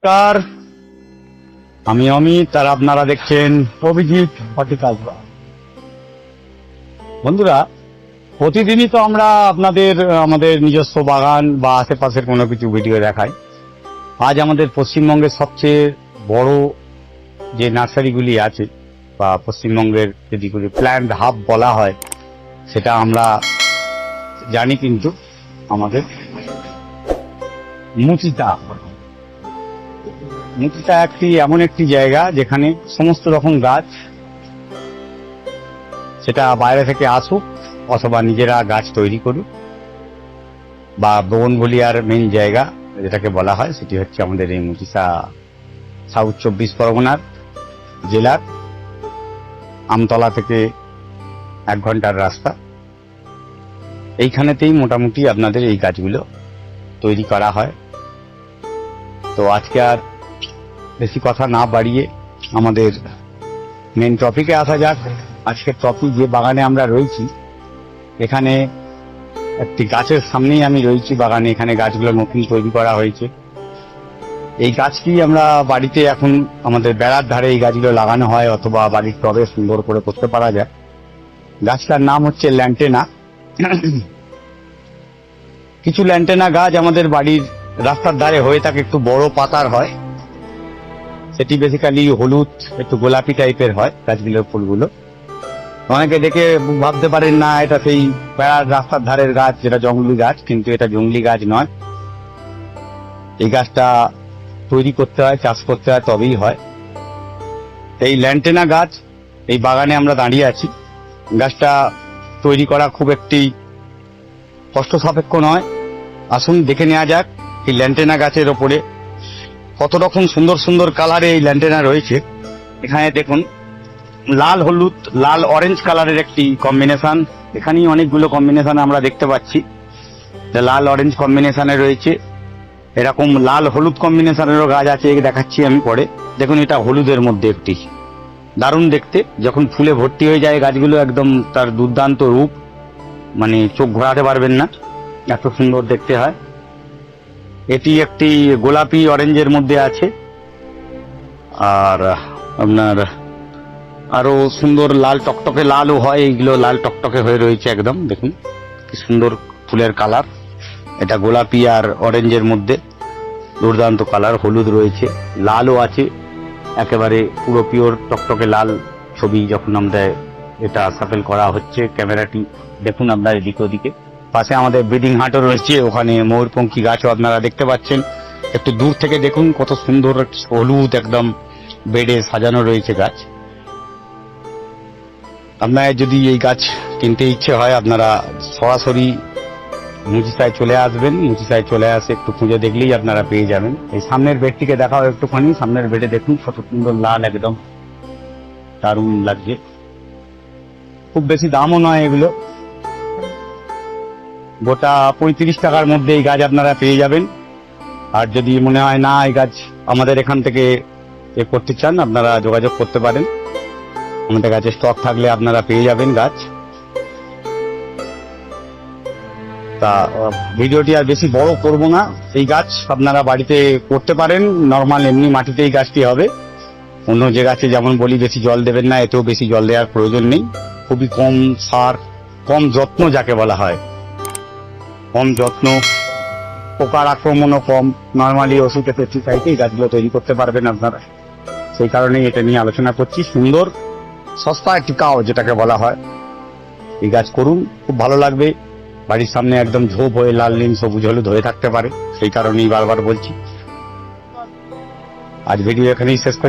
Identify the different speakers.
Speaker 1: নমস্কার, আমি অমিত আর আপনারা দেখছেন অভিজিৎ হর্টিকালচার। বন্ধুরা, প্রতিদিনই তো আমরা আপনাদের আমাদের নিজস্ব বাগান বা আশেপাশের কোনো কিছু ভিডিও দেখাই। আজ আমাদের পশ্চিমবঙ্গের সবচেয়ে বড় যে নার্সারিগুলি আছে বা পশ্চিমবঙ্গের যেগুলি প্ল্যান্ট হাব বলা হয় সেটা আমরা জানি, কিন্তু আমাদের মুচিতা এমন একটি জায়গা যেখানে সমস্ত রকম গাছ, সেটা বাইরে থেকে আসুক অথবা নিজেরা গাছ তৈরি করুক, বা বোগনভেলিয়ার মেন জায়গা যেটাকে বলা হয় সেটি হচ্ছে আমাদের এই মুচিতা, সাউথ 24 পরগনার জেলার আমতলা থেকে 1 ঘন্টার রাস্তা। এইখানেতেই মোটামুটি আপনাদের এই গাছগুলো তৈরি করা হয়। তো আজকে আর বেশি কথা না বাড়িয়ে আমাদের মেন টপিকে আসা যাক। আজকের টপিক, যে বাগানে আমরা রয়েছি, এখানে একটি গাছের সামনেই আমি রয়েছি বাগানে। এখানে গাছগুলো নতুন তৈরি করা হয়েছে। এই গাছটি আমরা বাড়িতে এখন আমাদের বেড়ার ধারে এই গাছগুলো লাগানো হয়, অথবা বাড়ির টবে সুন্দর করে করতে পারা যায়। গাছটার নাম হচ্ছে ল্যান্টেনা। কিছু ল্যান্টেনা গাছ আমাদের বাড়ির রাস্তার ধারে হয়ে থাকে, একটু বড় পাতার হয়। সেটি বেসিক্যালি হলুদ, একটু গোলাপি টাইপের হয় গাছগুলোর ফুলগুলো। অনেকে দেখে ভাবতে পারেন না এটা সেই বেড়ার রাস্তার ধারের গাছ, যেটা জঙ্গলি গাছ, কিন্তু এটা জঙ্গলি গাছ নয়। এই গাছটা তৈরি করতে হয়, চাষ করতে হয়, তবেই হয়। এই ল্যান্টেনা গাছ এই বাগানে আমরা দাঁড়িয়ে আছি। গাছটা তৈরি করা খুব একটি কষ্ট সাপেক্ষ নয়। আসুন দেখে নেওয়া যাক এই ল্যান্টেনা গাছের ওপরে কত রকম সুন্দর সুন্দর কালারে এই ল্যান্টেনা রয়েছে। এখানে দেখুন, লাল হলুদ, লাল অরেঞ্জ কালারের একটি কম্বিনেশন। এখানেই অনেকগুলো কম্বিনেশন আমরা দেখতে পাচ্ছি। লাল অরেঞ্জ কম্বিনেশনে রয়েছে, এরকম লাল হলুদ কম্বিনেশনেরও গাছ আছে, দেখাচ্ছি আমি পরে। দেখুন, এটা হলুদের মধ্যে একটি, দারুণ দেখতে। যখন ফুলে ভর্তি হয়ে যায় গাছগুলো, একদম তার দুর্দান্ত রূপ, মানে চোখ ঘোরাতে পারবেন না, এত সুন্দর দেখতে হয়। এটি একটি গোলাপি অরেঞ্জের মধ্যে আছে। আর আপনার আরো সুন্দর লাল টকটকে লালও হয়, এইগুলো লাল টকটকে হয়ে রয়েছে একদম। দেখুন কি সুন্দর ফুলের কালার। এটা গোলাপি আর অরেঞ্জের মধ্যে দুর্দান্ত কালার। হলুদ রয়েছে, লালও আছে, একেবারে পুরো পিওর টকটকে লাল ছবি। যখন আমরা এটা সাপেল করা হচ্ছে, ক্যামেরাটি দেখুন আপনার এদিকে ওদিকে। পাশে আমাদের ব্রিডিং হাটও রয়েছে, ওখানে ময়ূরপঙ্খী গাছও আপনারা দেখতে পাচ্ছেন। একটু দূর থেকে দেখুন কত সুন্দর হলুদ একদম বেডে সাজানো রয়েছে গাছ। আপনার যদি এই গাছ কিনতে ইচ্ছে হয়, আপনারা সরাসরি মুচিতায় চলে আসবেন। মুচিতায় চলে আসে একটু খুঁজে দেখলেই আপনারা পেয়ে যাবেন। এই সামনের বেডটিকে দেখাও একটুখানি। সামনের বেডে দেখুন কত সুন্দর লাল, একদম দারুণ লাগছে। খুব বেশি দামও নয় এগুলো, গোটা 35 টাকার মধ্যে এই গাছ আপনারা পেয়ে যাবেন। আর যদি মনে হয় না এই গাছ আমাদের এখান থেকে করতে চান, আপনারা যোগাযোগ করতে পারেন। আমাদের কাছে স্টক থাকলে আপনারা পেয়ে যাবেন গাছ। তা ভিডিওটি আর বেশি বড় করব না। এই গাছ আপনারা বাড়িতে করতে পারেন, নর্মাল এমনি মাটিতেই গাছটি হবে। অন্য যে গাছে যেমন বলি বেশি জল দেবেন না, এতেও বেশি জল দেওয়ার প্রয়োজন নেই। খুবই কম সার, কম যত্ন যাকে বলা হয়, কম যত্ন, পোকার আক্রমণও কম, নর্মালি ওষুধে পেস্টিসাইডে এই গাছগুলো তৈরি করতে পারবেন আপনারা। সেই কারণেই এটা নিয়ে আলোচনা করছি। সুন্দর সস্তা টিকাও যেটাকে বলা হয়, এই গাছ করুন, খুব ভালো লাগবে। বাড়ির সামনে একদম ঝোপ হয়ে লাল নীল সবুজ হলুদ হয়ে থাকতে পারে, সেই কারণেই বারবার বলছি। আজ ভিডিও এখানেই শেষ করছি।